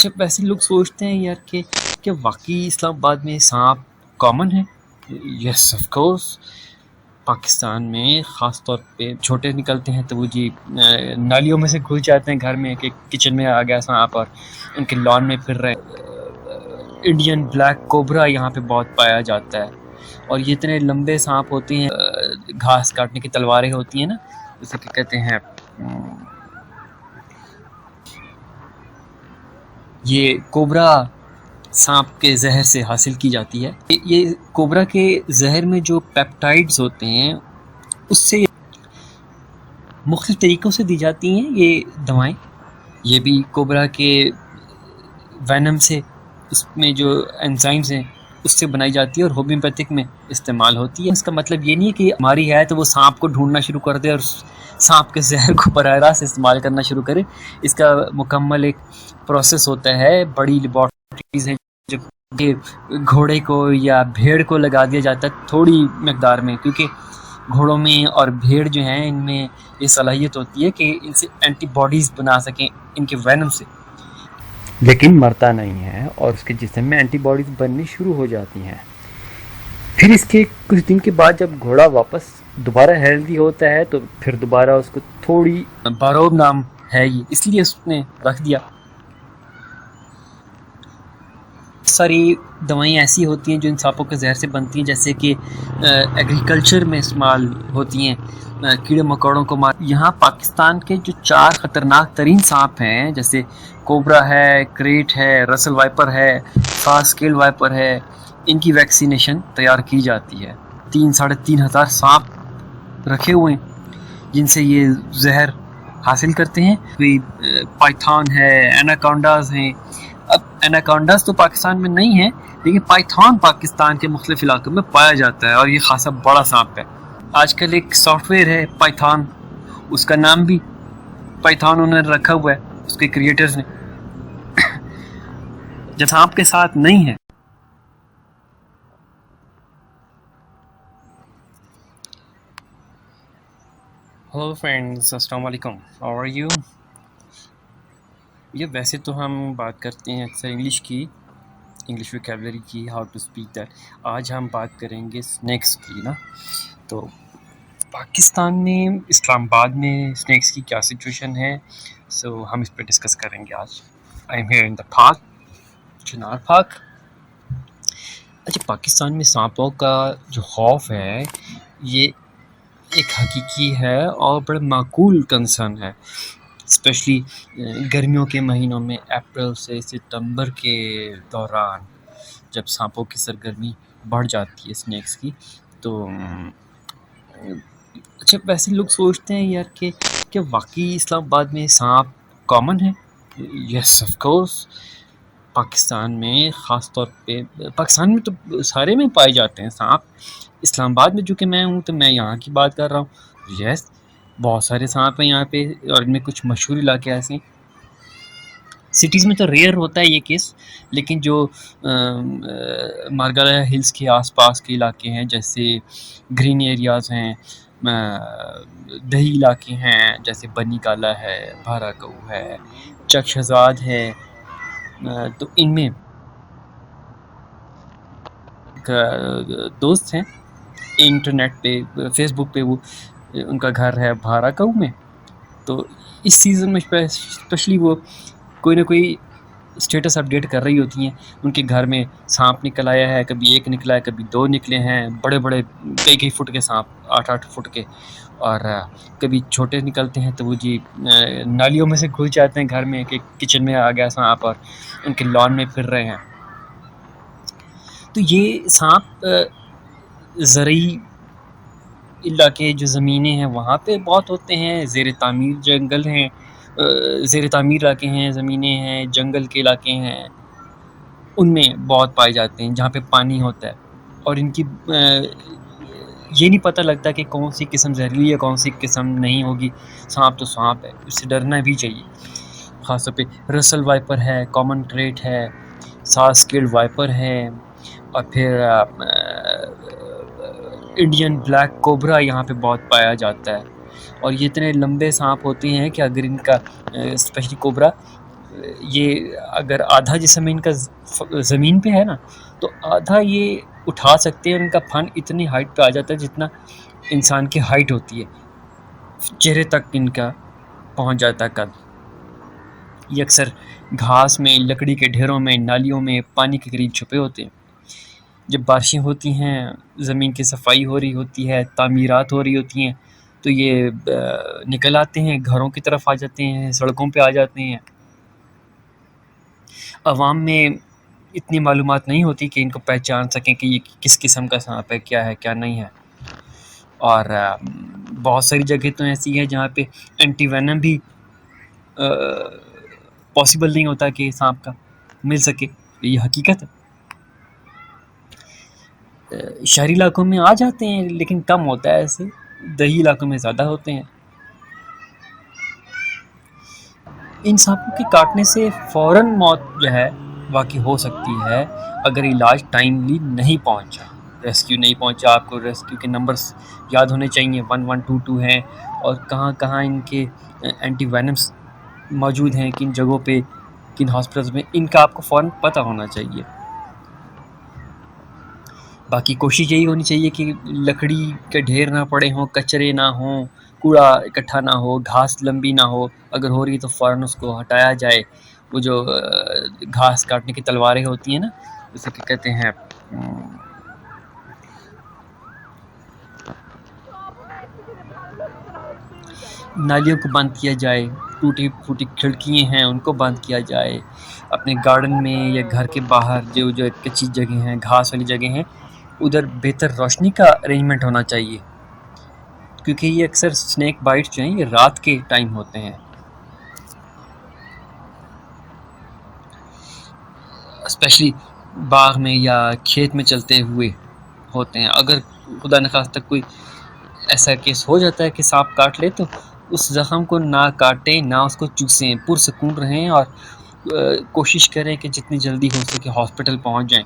اچھا، ویسے لوگ سوچتے ہیں یار کہ کیا واقعی اسلام آباد میں سانپ کامن ہے؟ Yes of course. پاکستان میں خاص طور پہ چھوٹے نکلتے ہیں تو وہ نالیوں میں سے گھس جاتے ہیں گھر میں کہ کچن میں آ گیا سانپ اور ان کے لان میں پھر رہے ہیں. انڈین بلیک کوبرا یہاں پہ بہت پایا جاتا ہے اور یہ اتنے لمبے سانپ ہوتے ہیں. گھاس کاٹنے کی تلواریں ہوتی ہیں نا، جسے کہ کہتے ہیں یہ کوبرا سانپ کے زہر سے حاصل کی جاتی ہے. یہ کوبرا کے زہر میں جو پیپٹائڈز ہوتے ہیں اس سے مختلف طریقوں سے دی جاتی ہیں یہ دوائیں. یہ بھی کوبرا کے وینم سے، اس میں جو انزائمز ہیں اس سے بنائی جاتی ہے اور ہومیوپیتھک میں استعمال ہوتی ہے. اس کا مطلب یہ نہیں ہے کہ ہماری ہے تو وہ سانپ کو ڈھونڈنا شروع کر دے اور سانپ کے زہر کو براہ راست استعمال کرنا شروع کرے. اس کا مکمل ایک پروسیس ہوتا ہے. بڑی لیبارٹریز ہیں جو کہ گھوڑے کو یا بھیڑ کو لگا دیا جاتا ہے تھوڑی مقدار میں، کیونکہ گھوڑوں میں اور بھیڑ جو ہیں ان میں یہ صلاحیت ہوتی ہے کہ ان سے اینٹی باڈیز بنا سکیں ان کے وینم سے، لیکن مرتا نہیں ہے اور اس کے جسم میں اینٹی باڈیز بننی شروع ہو جاتی ہیں. پھر اس کے کچھ دن کے بعد جب گھوڑا واپس دوبارہ ہیلدی ہوتا ہے تو پھر دوبارہ اس کو تھوڑی باروب نام ہے یہ، اس لیے اس نے رکھ دیا. ساری دوائیں ایسی ہوتی ہیں جو ان سانپوں کے زہر سے بنتی ہیں، جیسے کہ ایگریکلچر میں استعمال ہوتی ہیں کیڑے مکوڑوں کو مار. یہاں پاکستان کے جو 4 خطرناک ترین سانپ ہیں جیسے کوبرا ہے، کریٹ ہے، رسل وائپر ہے، فاسٹ اسکیل وائپر ہے، ان کی ویکسینیشن تیار کی جاتی ہے. 3-3.5 ہزار سانپ رکھے ہوئے ہیں جن سے یہ زہر حاصل کرتے ہیں. کوئی پائتھون ہے، ایناکونڈاز ہیں. اب ایناکونڈاز تو پاکستان میں نہیں ہے لیکن پائتھون پاکستان کے مختلف علاقوں میں پایا جاتا ہے اور یہ خاصا بڑا سانپ ہے. آج کل ایک سافٹ ویئر ہے پائتھون، اس کا نام بھی پائتھون انہوں نے رکھا ہوا ہے اس کے کریٹرز نے، جو سانپ کے ساتھ نہیں ہے. ہیلو فرینڈز، السلام علیکم، ہاؤ آر یو؟ یہ ویسے تو ہم بات کرتے ہیں اکثر انگلش ویکیبلری کی، ہاؤ ٹو اسپیک دیٹ. آج ہم بات کریں گے اسنیکس کی نا. تو پاکستان میں اسلام آباد میں اسنیکس کی کیا سچویشن ہے، سو ہم اس پہ ڈسکس کریں گے آج. I am here in the park, Chinar park. اچھا، پاکستان میں سانپوں کا جو خوف ہے یہ ایک حقیقی ہے اور بڑا معقول کنسرن ہے، اسپیشلی گرمیوں کے مہینوں میں اپریل سے ستمبر کے دوران جب سانپوں کی سرگرمی بڑھ جاتی ہے اسنیکس کی. تو اچھا، ویسے لوگ سوچتے ہیں یار کہ کیا واقعی اسلام آباد میں سانپ کامن ہے؟ Yes of course. پاکستان میں خاص طور پہ پاکستان میں تو سارے میں پائے جاتے ہیں سانپ. اسلام آباد میں چونکہ میں ہوں تو میں یہاں کی بات کر رہا ہوں. یس، بہت سارے سانپ ہیں یہاں پہ اور ان میں کچھ مشہور علاقے ایسے ہیں. سٹیز میں تو ریئر ہوتا ہے یہ کیس، لیکن جو مارگالا ہلز کے آس پاس کے علاقے ہیں جیسے گرین ایریاز ہیں، دیہی علاقے ہیں جیسے بنی کالا ہے، بھارا کؤ ہے، چک شہزاد ہے، تو ان میں دوست ہیں انٹرنیٹ پہ، فیس بک پہ، وہ ان کا گھر ہے بھارا کؤ میں. تو اس سیزن میں اسپیشلی وہ کوئی نہ کوئی اسٹیٹس اپڈیٹ کر رہی ہوتی ہیں. ان کے گھر میں سانپ نکل آیا ہے، کبھی ایک نکلا ہے، کبھی 2 نکلے ہیں، بڑے بڑے کئی فٹ کے سانپ، 8 فٹ کے. اور کبھی چھوٹے نکلتے ہیں تو وہ نالیوں میں سے گھس جاتے ہیں گھر میں کہ کچن میں آ گیا سانپ اور ان کے لان میں پھر رہے ہیں. تو یہ سانپ زرعی علاقے جو زمینیں ہیں وہاں پہ بہت ہوتے ہیں. زیر تعمیر جنگل ہیں، زیر تعمیر علاقے ہیں، زمینیں ہیں، جنگل کے علاقے ہیں، ان میں بہت پائے جاتے ہیں جہاں پہ پانی ہوتا ہے. اور ان کی یہ نہیں پتہ لگتا کہ کون سی قسم زہریلی ہے کون سی قسم نہیں ہوگی. سانپ تو سانپ ہے، اس سے ڈرنا بھی چاہیے. خاص طور پہ رسل وائپر ہے، کامن کریٹ ہے، ساس اسکیلڈ وائپر ہے، اور پھر انڈین بلیک کوبرا یہاں پہ بہت پایا جاتا ہے. اور یہ اتنے لمبے سانپ ہوتے ہیں کہ اگر ان کا اسپیشلی کوبرا یہ اگر آدھا جسم ان کا زمین پہ ہے نا تو آدھا یہ اٹھا سکتے ہیں، اور ان کا پھن اتنی ہائٹ پہ آ جاتا ہے جتنا انسان کی ہائٹ ہوتی ہے، چہرے تک ان کا پہنچ جاتا ہے قد۔ یہ اکثر گھاس میں، لکڑی کے ڈھیروں میں، نالیوں میں، پانی کے قریب چھپے ہوتے ہیں۔ جب بارشیں ہوتی ہیں، زمین کی صفائی ہو رہی ہوتی ہے، تعمیرات ہو رہی ہوتی ہیں، تو یہ نکل آتے ہیں، گھروں کی طرف آ جاتے ہیں، سڑکوں پہ آ جاتے ہیں۔ عوام میں اتنی معلومات نہیں ہوتی کہ ان کو پہچان سکیں کہ یہ کس قسم کا سانپ ہے، کیا ہے، کیا نہیں ہے۔ اور بہت ساری جگہ تو ایسی ہیں جہاں پہ اینٹی وینم بھی پاسبل نہیں ہوتا کہ سانپ کا مل سکے، یہ حقیقت ہے۔ شہری علاقوں میں آ جاتے ہیں لیکن کم ہوتا ہے، ایسے دیہی علاقوں میں زیادہ ہوتے ہیں۔ ان سانپوں کے کاٹنے سے فوراً موت جو ہے واقع ہو سکتی ہے اگر علاج ٹائملی نہیں پہنچا، ریسکیو نہیں پہنچا۔ آپ کو ریسکیو کے نمبرز یاد ہونے چاہیے، 1122 ہیں، اور کہاں کہاں ان کے اینٹی وینمس موجود ہیں، کن جگہوں پہ، کن ہاسپٹلز میں، ان کا آپ کو فوراً پتہ ہونا چاہیے۔ باقی کوشش یہی ہونی چاہیے کہ لکڑی کے ڈھیر نہ پڑے ہوں، کچرے نہ ہوں، کوڑا اکٹھا نہ ہو، گھاس لمبی نہ ہو، اگر ہو رہی ہے تو فوراً اس کو ہٹایا جائے۔ وہ جو گھاس کاٹنے کی تلواریں ہوتی ہیں نا، جیسے کہ کہتے ہیں، نالیوں کو بند کیا جائے، ٹوٹی پھوٹی کھڑکیاں ہیں ان کو بند کیا جائے۔ اپنے گارڈن میں یا گھر کے باہر جو کچی جگہ ہیں، گھاس والی جگہ ہیں، ادھر بہتر روشنی کا ارینجمنٹ ہونا چاہیے، کیونکہ یہ اکثر سنیک بائٹ جو ہیں یہ رات کے ٹائم ہوتے ہیں، اسپیشلی باغ میں یا کھیت میں چلتے ہوئے ہوتے ہیں۔ اگر خدا نخواستہ کوئی ایسا کیس ہو جاتا ہے کہ سانپ کاٹ لے، تو اس زخم کو نہ کاٹیں، نہ اس کو چوسیں، پرسکون رہیں، اور کوشش کریں کہ جتنی جلدی ہو سکے ہاسپٹل پہنچ جائیں۔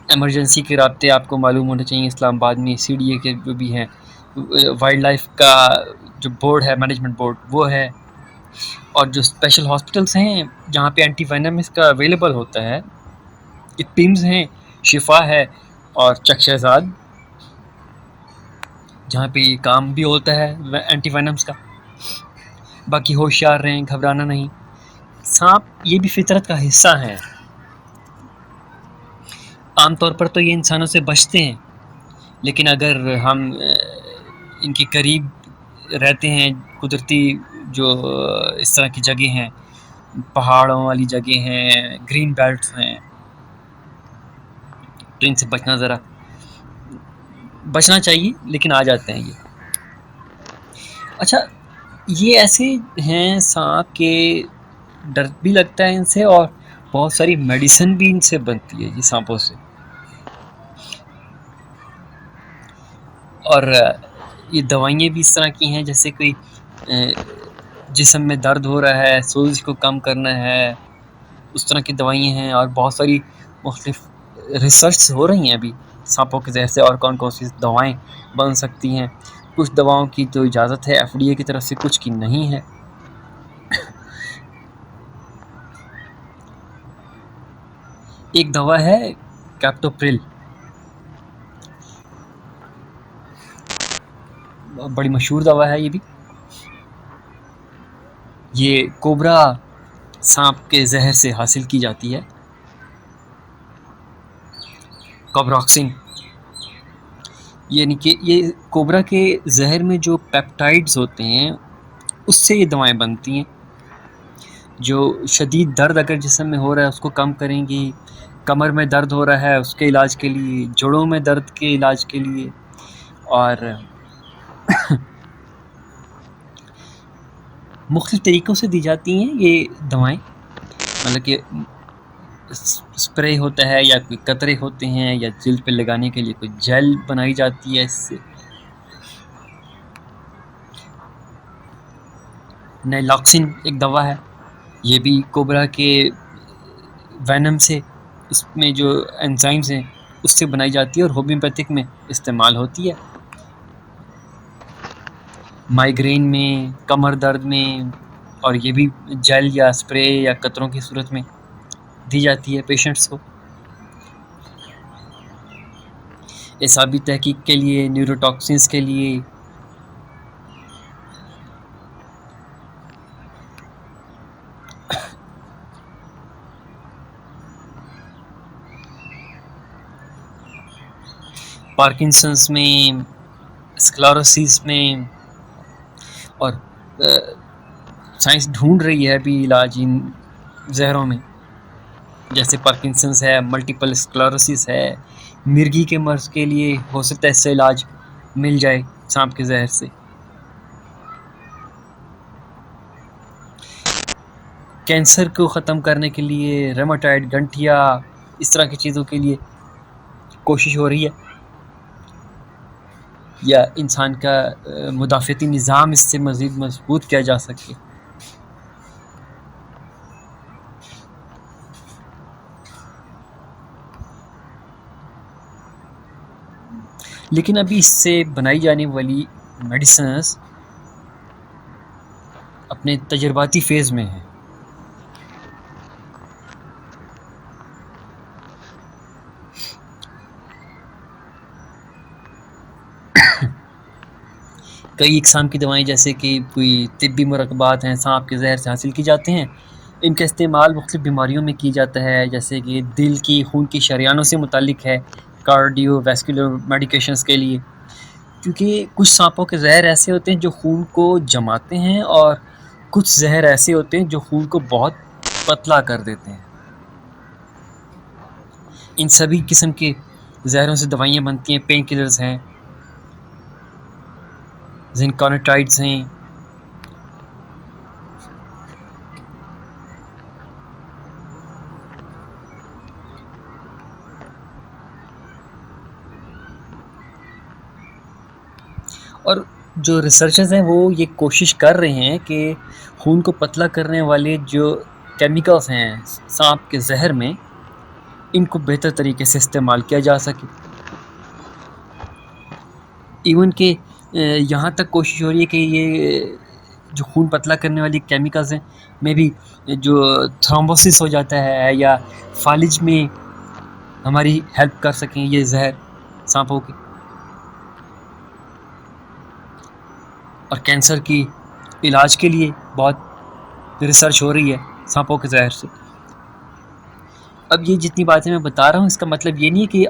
ایمرجنسی کے رابطے آپ کو معلوم ہونے چاہیے۔ اسلام آباد میں CDA کے جو بھی ہیں، وائلڈ لائف کا جو بورڈ ہے، مینجمنٹ بورڈ، وہ ہے، اور جو اسپیشل ہاسپٹلس ہیں جہاں پہ اینٹی وینم اس کا اویلیبل ہوتا ہے، یہ پمز ہیں، شفا ہے، اور چک شہزاد، جہاں پہ یہ کام بھی ہوتا ہے اینٹی وینمز کا۔ باقی ہوشیار رہیں، گھبرانا نہیں۔ سانپ یہ بھی فطرت کا حصہ ہیں۔ عام طور پر تو یہ انسانوں سے بچتے ہیں، لیکن اگر ہم ان کے قریب رہتے ہیں، قدرتی جو اس طرح کی جگہ ہیں، پہاڑوں والی جگہ ہیں، گرین بیلٹس ہیں، تو ان سے بچنا چاہیے، لیکن آ جاتے ہیں یہ۔ اچھا، یہ ایسے ہیں سانپ کے ڈر بھی لگتا ہے ان سے، اور بہت ساری میڈیسن بھی ان سے بنتی ہے یہ سانپوں سے، اور یہ دوائیں بھی اس طرح کی ہیں جیسے کوئی جسم میں درد ہو رہا ہے، سوزش کو کم کرنا ہے، اس طرح کی دوائیں ہیں، اور بہت ساری مختلف ریسرچ ہو رہی ہیں ابھی سانپوں کے زہر سے، اور کون کون سی دوائیں بن سکتی ہیں۔ کچھ دواؤں کی تو اجازت ہے FDA کی طرف سے، کچھ کی نہیں ہے۔ ایک دوا ہے کیپٹوپریل، بڑی مشہور دوا ہے یہ بھی۔ یہ کوبرا سانپ کے زہر سے حاصل کی جاتی ہے، کوبراکسین، یعنی کہ یہ کوبرا کے زہر میں جو پیپٹائڈز ہوتے ہیں اس سے یہ دوائیں بنتی ہیں، جو شدید درد اگر جسم میں ہو رہا ہے اس کو کم کریں گی، کمر میں درد ہو رہا ہے اس کے علاج کے لیے، جوڑوں میں درد کے علاج کے لیے، اور مختلف طریقوں سے دی جاتی ہیں یہ دوائیں، مطلب کہ اسپرے ہوتا ہے، یا کوئی قطرے ہوتے ہیں، یا جلد پہ لگانے کے لیے کوئی جیل بنائی جاتی ہے اس سے۔ نیلاکسین ایک دوا ہے، یہ بھی کوبرا کے وینم سے، اس میں جو انزائمز ہیں اس سے بنائی جاتی ہے، اور ہومیوپیتھک میں استعمال ہوتی ہے۔ مائیگرین میں، کمر درد میں، اور یہ بھی جیل یا اسپرے یا قطروں کی صورت میں دی جاتی ہے پیشنٹس کو۔ اعصابی تحقیق کے لیے، نیوروٹاکسنس کے لیے، پارکنسنس میں، اسکلروسس میں، اور سائنس ڈھونڈ رہی ہے ابھی علاج ان زہروں میں، جیسے پارکنسنس ہے، ملٹیپل اسکلروسس ہے، مرگی کے مرض کے لیے ہو سکتا ہے اس سے علاج مل جائے سانپ کے زہر سے۔ کینسر کو ختم کرنے کے لیے، ریماٹائڈ، گنٹھیا، اس طرح کی چیزوں کے لیے کوشش ہو رہی ہے، یا انسان کا مدافعتی نظام اس سے مزید مضبوط کیا جا سکے۔ لیکن ابھی اس سے بنائی جانے والی میڈیسنز اپنے تجرباتی فیز میں ہیں۔ کئی اقسام کی دوائیں جیسے کہ کوئی طبی مرکبات ہیں سانپ کے زہر سے حاصل کی جاتے ہیں، ان کا استعمال مختلف بیماریوں میں کی جاتا ہے، جیسے کہ دل کی، خون کی شریانوں سے متعلق ہے، کارڈیو ویسکولر میڈیکیشنز کے لیے، کیونکہ کچھ سانپوں کے زہر ایسے ہوتے ہیں جو خون کو جماتے ہیں، اور کچھ زہر ایسے ہوتے ہیں جو خون کو بہت پتلا کر دیتے ہیں۔ ان سبھی قسم کے زہروں سے دوائیاں بنتی ہیں، پین کلرز ہیں، زنکونیٹائڈز ہیں، اور جو ریسرچرز ہیں وہ یہ کوشش کر رہے ہیں کہ خون کو پتلا کرنے والے جو کیمیکلز ہیں سانپ کے زہر میں، ان کو بہتر طریقے سے استعمال کیا جا سکے۔ ایون کہ یہاں تک کوشش ہو رہی ہے کہ یہ جو خون پتلا کرنے والی کیمیکلز ہیں میں بھی جو تھرومبوسس ہو جاتا ہے یا فالج میں ہماری ہیلپ کر سکیں یہ زہر سانپوں کی، اور کینسر کی علاج کے لیے بہت ریسرچ ہو رہی ہے سانپوں کے زہر سے۔ اب یہ جتنی باتیں میں بتا رہا ہوں اس کا مطلب یہ نہیں ہے کہ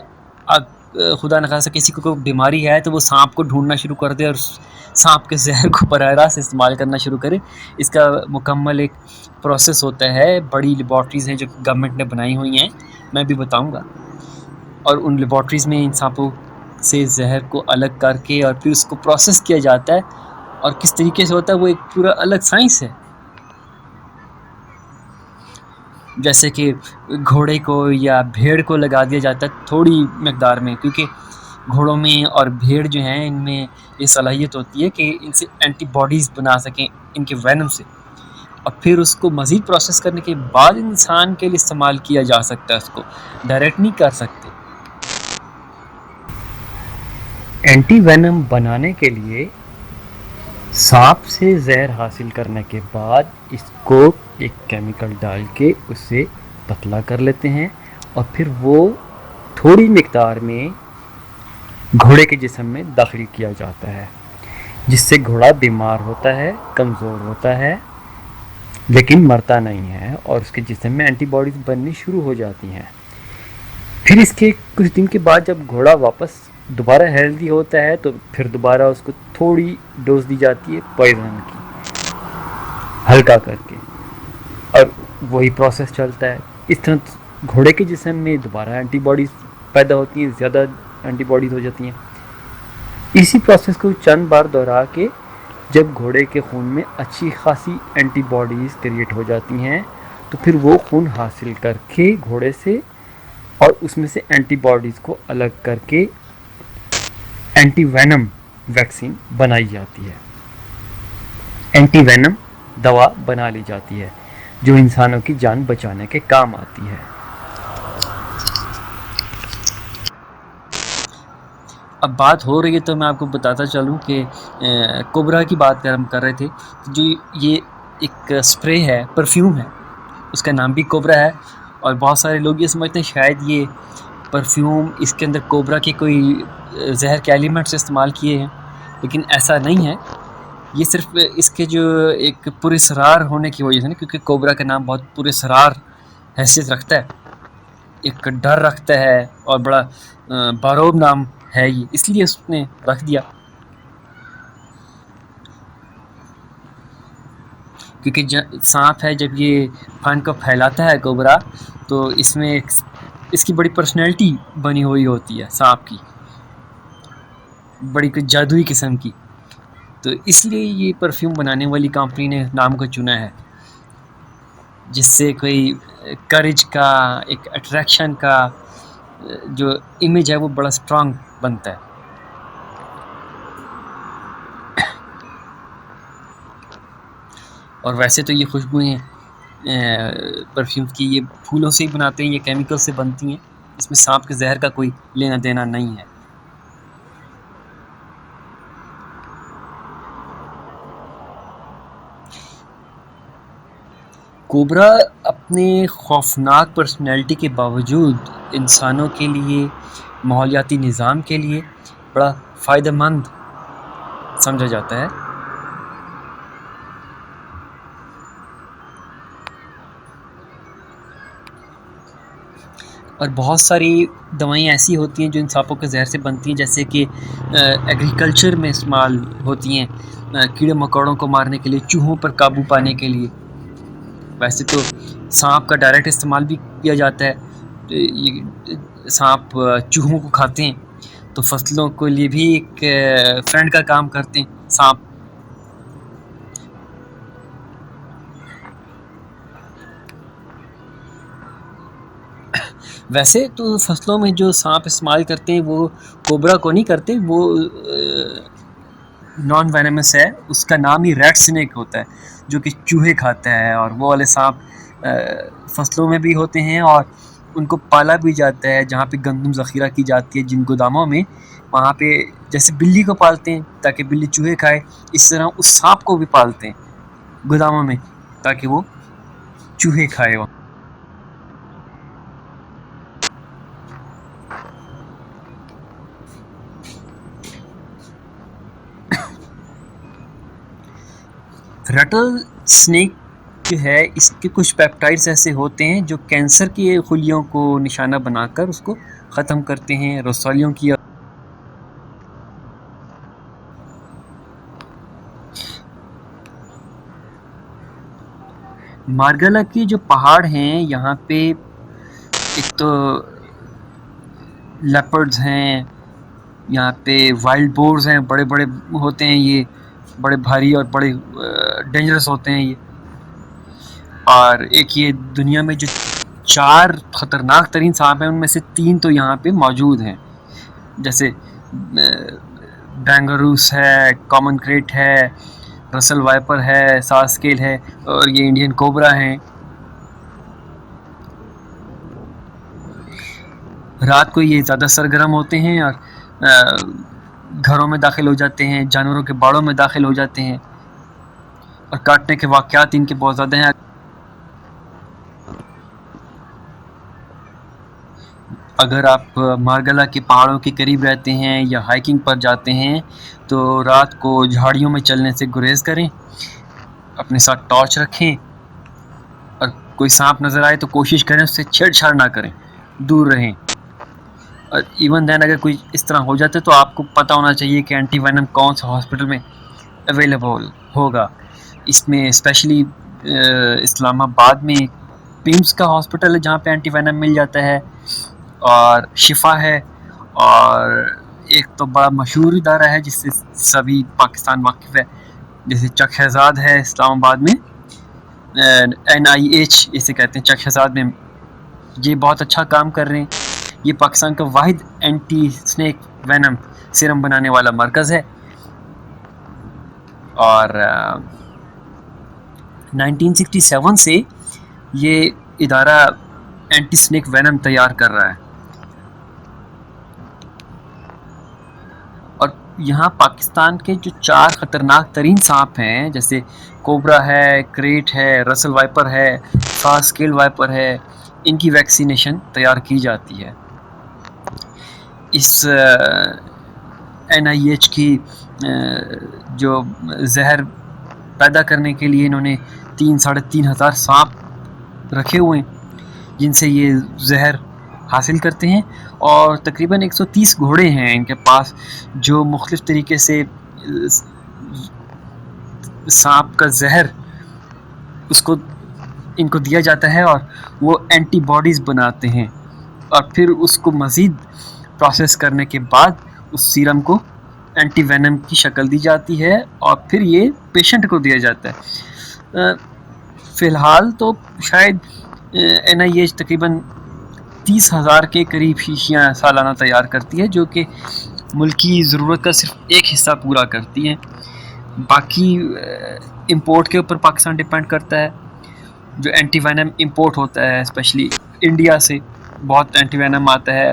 خدا نخواستہ کسی کو کوئی بیماری ہے تو وہ سانپ کو ڈھونڈنا شروع کر دے اور سانپ کے زہر کو براہ راست استعمال کرنا شروع کرے۔ اس کا مکمل ایک پروسیس ہوتا ہے، بڑی لیبارٹریز ہیں جو گورنمنٹ نے بنائی ہوئی ہیں، میں بھی بتاؤں گا، اور ان لیبارٹریز میں ان سانپوں سے زہر کو الگ کر کے اور پھر اس کو پروسیس کیا جاتا ہے، اور کس طریقے سے ہوتا ہے وہ ایک پورا الگ سائنس ہے۔ جیسے کہ گھوڑے کو یا بھیڑ کو لگا دیا جاتا ہے تھوڑی مقدار میں، کیونکہ گھوڑوں میں اور بھیڑ جو ہیں ان میں یہ صلاحیت ہوتی ہے کہ ان سے اینٹی باڈیز بنا سکیں ان کے وینم سے، اور پھر اس کو مزید پروسیس کرنے کے بعد انسان کے لیے استعمال کیا جا سکتا ہے، اس کو ڈائریکٹ نہیں کر سکتے۔ اینٹی وینم بنانے کے لیے سانپ سے زہر حاصل کرنے کے بعد اس کو ایک کیمیکل ڈال کے اسے پتلا کر لیتے ہیں، اور پھر وہ تھوڑی مقدار میں گھوڑے کے جسم میں داخل کیا جاتا ہے، جس سے گھوڑا بیمار ہوتا ہے، کمزور ہوتا ہے، لیکن مرتا نہیں ہے، اور اس کے جسم میں اینٹی باڈیز بننی شروع ہو جاتی ہیں۔ پھر اس کے کچھ دن کے بعد جب گھوڑا واپس دوبارہ ہیلدی ہوتا ہے تو پھر دوبارہ اس کو تھوڑی ڈوز دی جاتی ہے پوائزن کی، ہلکا کر کے، اور وہی پروسیس چلتا ہے۔ اس طرح گھوڑے کے جسم میں دوبارہ اینٹی باڈیز پیدا ہوتی ہیں، زیادہ اینٹی باڈیز ہو جاتی ہیں۔ اسی پروسیس کو چند بار دہرا کے جب گھوڑے کے خون میں اچھی خاصی اینٹی باڈیز کریٹ ہو جاتی ہیں تو پھر وہ خون حاصل کر کے گھوڑے سے، اور اس میں سے اینٹی باڈیز کو الگ کر کے اینٹی وینم ویکسین بنائی جاتی ہے، اینٹی وینم دوا بنا لی جاتی ہے جو انسانوں کی جان بچانے کے کام آتی ہے۔ اب بات ہو رہی ہے تو میں آپ کو بتاتا چلوں کہ کوبرا کی بات ہم کر رہے تھے، جو یہ ایک اسپرے ہے، پرفیوم ہے، اس کا نام بھی کوبرا ہے، اور بہت سارے لوگ یہ سمجھتے ہیں شاید یہ پرفیوم اس کے اندر کوبرا کے کوئی زہر کے ایلیمنٹس استعمال کیے ہیں، لیکن ایسا نہیں ہے. یہ صرف اس کے جو ایک پراسرار ہونے کی وجہ سے نا، کیونکہ کوبرا کا نام بہت پراسرار حیثیت رکھتا ہے، ایک ڈر رکھتا ہے اور بڑا باروب نام ہے یہ، اس لیے اس نے رکھ دیا. کیونکہ سانپ ہے جب یہ پھن کو پھیلاتا ہے کوبرا، تو اس میں اس کی بڑی پرسنالٹی بنی ہوئی ہوتی ہے سانپ کی، بڑی کوئی جادوئی قسم کی. تو اس لیے یہ پرفیوم بنانے والی کمپنی نے نام کو چنا ہے، جس سے کوئی کریج کا، ایک اٹریکشن کا جو امیج ہے وہ بڑا اسٹرانگ بنتا ہے. اور ویسے تو یہ خوشبوئیں پرفیوم کی یہ پھولوں سے ہی بناتے ہیں، یہ کیمیکل سے بنتی ہیں، اس میں سانپ کے زہر کا کوئی لینا دینا نہیں ہے. کوبرا اپنے خوفناک پرسنالٹی کے باوجود انسانوں کے لیے، ماحولیاتی نظام کے لیے بڑا فائدہ مند سمجھا جاتا ہے. اور بہت ساری دوائیں ایسی ہوتی ہیں جو ان سانپوں کے زہر سے بنتی ہیں، جیسے کہ ایگریکلچر میں استعمال ہوتی ہیں، کیڑے مکوڑوں کو مارنے کے لیے، چوہوں پر قابو پانے کے لیے. ویسے تو سانپ کا ڈائریکٹ استعمال بھی کیا جاتا ہے، یہ سانپ چوہوں کو کھاتے ہیں، تو فصلوں کے لیے بھی ایک فرینڈ کا کام کرتے ہیں سانپ. ویسے تو فصلوں میں جو سانپ استعمال کرتے ہیں وہ کوبرا کو نہیں کرتے، وہ نان وینمس ہے، اس کا نام ہی ریڈ سنیک ہوتا ہے، جو کہ چوہے کھاتا ہے. اور وہ والے سانپ فصلوں میں بھی ہوتے ہیں، اور ان کو پالا بھی جاتا ہے جہاں پہ گندم ذخیرہ کی جاتی ہے، جن گوداموں میں، وہاں پہ جیسے بلی کو پالتے ہیں تاکہ بلی چوہے کھائے، اس طرح اس سانپ کو بھی پالتے ہیں گوداموں میں تاکہ وہ چوہے کھائے. رٹل سنیک جو ہے، اس کے کچھ پیپٹائڈز ایسے ہوتے ہیں جو کینسر کی خلیوں کو نشانہ بنا کر اس کو ختم کرتے ہیں. رسولیوں کی مارگلا کے جو پہاڑ ہیں یہاں پہ ایک تو لیپرڈز ہیں، یہاں پہ وائلڈ بورز ہیں، بڑے بڑے ہوتے ہیں، یہ بڑے بھاری اور بڑے ڈینجرس ہوتے ہیں یہ. اور ایک یہ دنیا میں جو 4 خطرناک ترین سانپ ہیں ان میں سے 3 تو یہاں پہ موجود ہیں، جیسے ڈینگروس ہے، کامن کریٹ ہے، رسل وائپر ہے، ساسکیل ہے، اور یہ انڈین کوبرا ہیں. رات کو یہ زیادہ سرگرم ہوتے ہیں اور گھروں میں داخل ہو جاتے ہیں، جانوروں کے باڑوں میں داخل ہو جاتے ہیں، اور کاٹنے کے واقعات ان کے بہت زیادہ ہیں. اگر آپ مارگلا کے پہاڑوں کے قریب رہتے ہیں یا ہائکنگ پر جاتے ہیں تو رات کو جھاڑیوں میں چلنے سے گریز کریں، اپنے ساتھ ٹارچ رکھیں، اور کوئی سانپ نظر آئے تو کوشش کریں اس سے چھیڑ چھاڑ نہ کریں، دور رہیں. اور ایون دین اگر کوئی اس طرح ہو جاتا ہے تو آپ کو پتہ ہونا چاہیے کہ اینٹی وینم کون سے ہاسپٹل میں اویلیبل ہوگا. اس میں اسپیشلی اسلام آباد میں پیمس کا ہاسپٹل ہے جہاں پہ اینٹی وینم مل جاتا ہے، اور شفا ہے، اور ایک تو بڑا مشہور ادارہ ہے جس سے سبھی پاکستان واقف ہے، جیسے چک شہزاد ہے اسلام آباد میں، NIH اسے کہتے ہیں چک شہزاد میں. یہ بہت اچھا کام کر رہے ہیں. یہ پاکستان کا واحد اینٹی سنیک وینم سیرم بنانے والا مرکز ہے، اور 1967 سے یہ ادارہ اینٹی سنیک وینم تیار کر رہا ہے. اور یہاں پاکستان کے جو 4 خطرناک ترین سانپ ہیں، جیسے کوبرا ہے، کریٹ ہے، رسل وائپر ہے، فاسٹ اسکیل وائپر ہے، ان کی ویکسینیشن تیار کی جاتی ہے. اس NIH کی جو زہر پیدا کرنے کے لیے انہوں نے 3,500 سانپ رکھے ہوئے ہیں جن سے یہ زہر حاصل کرتے ہیں، اور تقریباً 130 گھوڑے ہیں ان کے پاس جو مختلف طریقے سے سانپ کا زہر ان کو دیا جاتا ہے، اور وہ اینٹی باڈیز بناتے ہیں، اور پھر اس کو مزید پروسیس کرنے کے بعد اس سیرم کو اینٹی وینم کی شکل دی جاتی ہے، اور پھر یہ پیشنٹ کو دیا جاتا ہے. فی الحال تو شاید NIH تقریباً 30,000 کے قریب شیشیاں سالانہ تیار کرتی ہے، جو کہ ملکی ضرورت کا صرف ایک حصہ پورا کرتی ہیں. باقی امپورٹ کے اوپر پاکستان ڈیپینڈ کرتا ہے. جو اینٹی وینم امپورٹ ہوتا ہے اسپیشلی انڈیا سے بہت اینٹی وینم آتا ہے.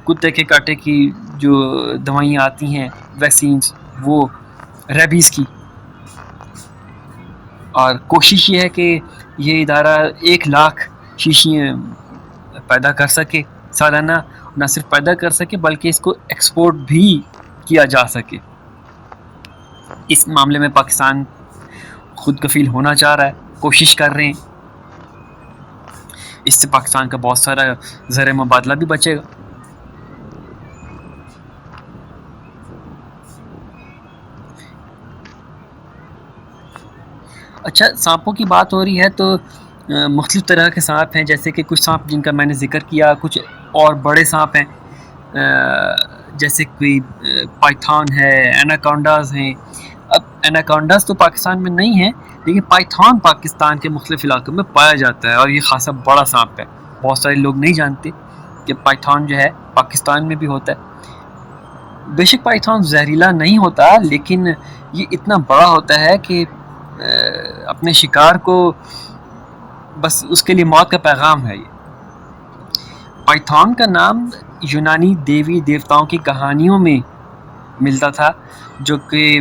کتے کے کاٹے کی جو دوائیاں آتی ہیں ویکسینز، وہ ریبیز کی، اور کوشش یہ ہے کہ یہ ادارہ 100,000 شیشیاں پیدا کر سکے سالانہ. نہ صرف پیدا کر سکے بلکہ اس کو ایکسپورٹ بھی کیا جا سکے. اس معاملے میں پاکستان خود کفیل ہونا چاہ رہا ہے، کوشش کر رہے ہیں. اس سے پاکستان کا بہت سارا زر مبادلہ بھی بچے گا. اچھا، سانپوں کی بات ہو رہی ہے تو مختلف طرح کے سانپ ہیں، جیسے کہ کچھ سانپ جن کا میں نے ذکر کیا، کچھ اور بڑے سانپ ہیں جیسے کوئی پائتھون ہے، ایناکونڈاز ہیں. اب ایناکونڈاز تو پاکستان میں نہیں ہیں، لیکن پائتھون پاکستان کے مختلف علاقوں میں پایا جاتا ہے، اور یہ خاصا بڑا سانپ ہے. بہت سارے لوگ نہیں جانتے کہ پائتھون جو ہے پاکستان میں بھی ہوتا ہے. بے شک پائتھون زہریلا نہیں ہوتا، لیکن یہ اتنا بڑا ہوتا ہے کہ اپنے شکار کو بس اس کے لیے موت کا پیغام ہے. یہ پائتھون کا نام یونانی دیوی دیوتاؤں کی کہانیوں میں ملتا تھا، جو کہ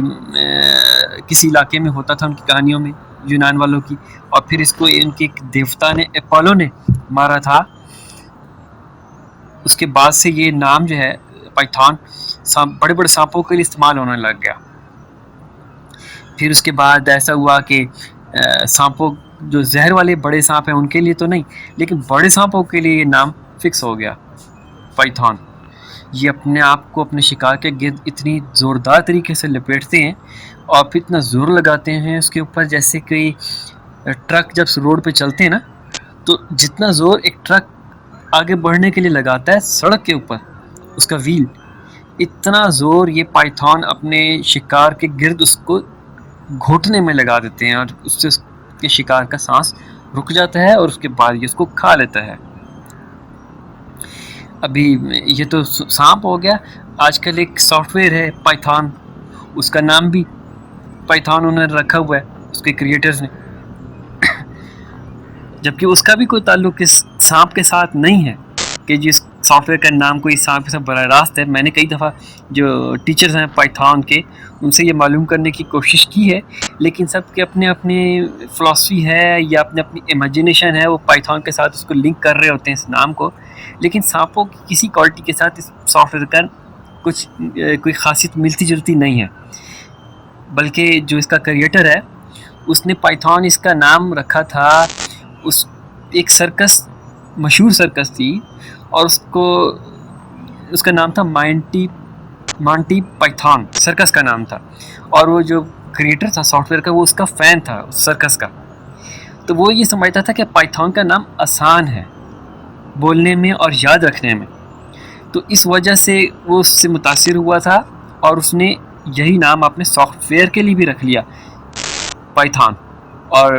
کسی علاقے میں ہوتا تھا ان کی کہانیوں میں، یونان والوں کی، اور پھر اس کو ان کے دیوتا نے اپولو نے مارا تھا. اس کے بعد سے یہ نام جو ہے پائتھون بڑے بڑے سانپوں کے لیے استعمال ہونے لگ گیا. پھر اس کے بعد ایسا ہوا کہ سانپوں جو زہر والے بڑے سانپ ہیں ان کے لیے تو نہیں، لیکن بڑے سانپوں کے لیے یہ نام فکس ہو گیا پائتھون. یہ اپنے آپ کو اپنے شکار کے گرد اتنی زوردار طریقے سے لپیٹتے ہیں اور پھر اتنا زور لگاتے ہیں اس کے اوپر، جیسے کہ ٹرک جب روڈ پہ چلتے ہیں نا، تو جتنا زور ایک ٹرک آگے بڑھنے کے لیے لگاتا ہے سڑک کے اوپر اس کا ویل، اتنا زور یہ پائتھون اپنے شکار کے گرد اس کو گھوٹنے میں لگا دیتے ہیں، اور اس سے اس کے شکار کا سانس رک جاتا ہے اور اس کے بعد یہ اس کو کھا لیتا ہے. ابھی یہ تو سانپ ہو گیا. آج کل ایک سافٹ ویئر ہے پائتھون، اس کا نام بھی پائتھون انہوں نے رکھا ہوا ہے اس کے کریٹرز نے، جبکہ اس کا بھی کوئی تعلق اس سانپ کے ساتھ نہیں ہے کہ جس سافٹ ویئر کا نام کوئی سانپ کے ساتھ براہ راست ہے. میں نے کئی دفعہ جو ٹیچرز ہیں پائتھون کے ان سے یہ معلوم کرنے کی کوشش کی ہے، لیکن سب کے اپنے اپنے فلاسفی ہے یا اپنے اپنی امیجنیشن ہے، وہ پائتھون کے ساتھ اس کو لنک کر رہے ہوتے ہیں اس نام کو. لیکن سانپوں کی کسی کوالٹی کے ساتھ اس سافٹ ویئر کا کوئی خاصیت ملتی جلتی نہیں ہے، بلکہ جو اس کا کریٹر ہے اس نے پائتھون اس کا نام رکھا تھا. اس ایک سرکس، مشہور سرکس تھی، اور اس کا نام تھا مانٹی پائتھون سرکس کا نام تھا، اور وہ جو کریٹر تھا سافٹ ویئر کا وہ اس کا فین تھا اس سرکس کا. تو وہ یہ سمجھتا تھا کہ پائتھون کا نام آسان ہے بولنے میں اور یاد رکھنے میں، تو اس وجہ سے وہ اس سے متاثر ہوا تھا اور اس نے یہی نام اپنے سافٹ ویئر کے لیے بھی رکھ لیا پائتھون. اور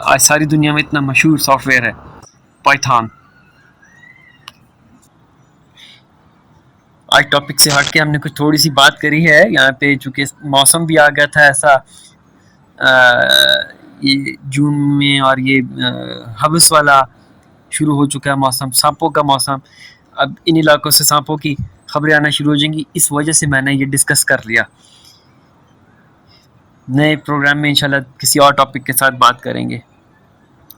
آج ساری دنیا میں اتنا مشہور سافٹ ویئر ہے پائتھون. آج ٹاپک سے ہٹ کے ہم نے کچھ تھوڑی سی بات کری ہے یہاں پہ، چونکہ موسم بھی آ گیا تھا ایسا یہ جون میں، اور یہ حبس والا شروع ہو چکا ہے موسم، سانپوں کا موسم. اب ان علاقوں سے سانپوں کی خبریں آنا شروع ہو جائیں گی. اس وجہ سے میں نے یہ ڈسکس کر لیا. نئے پروگرام میں انشاءاللہ کسی اور ٹاپک کے ساتھ بات کریں گے.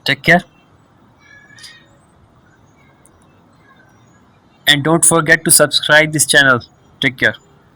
Take care and don't forget to subscribe this channel. Take care.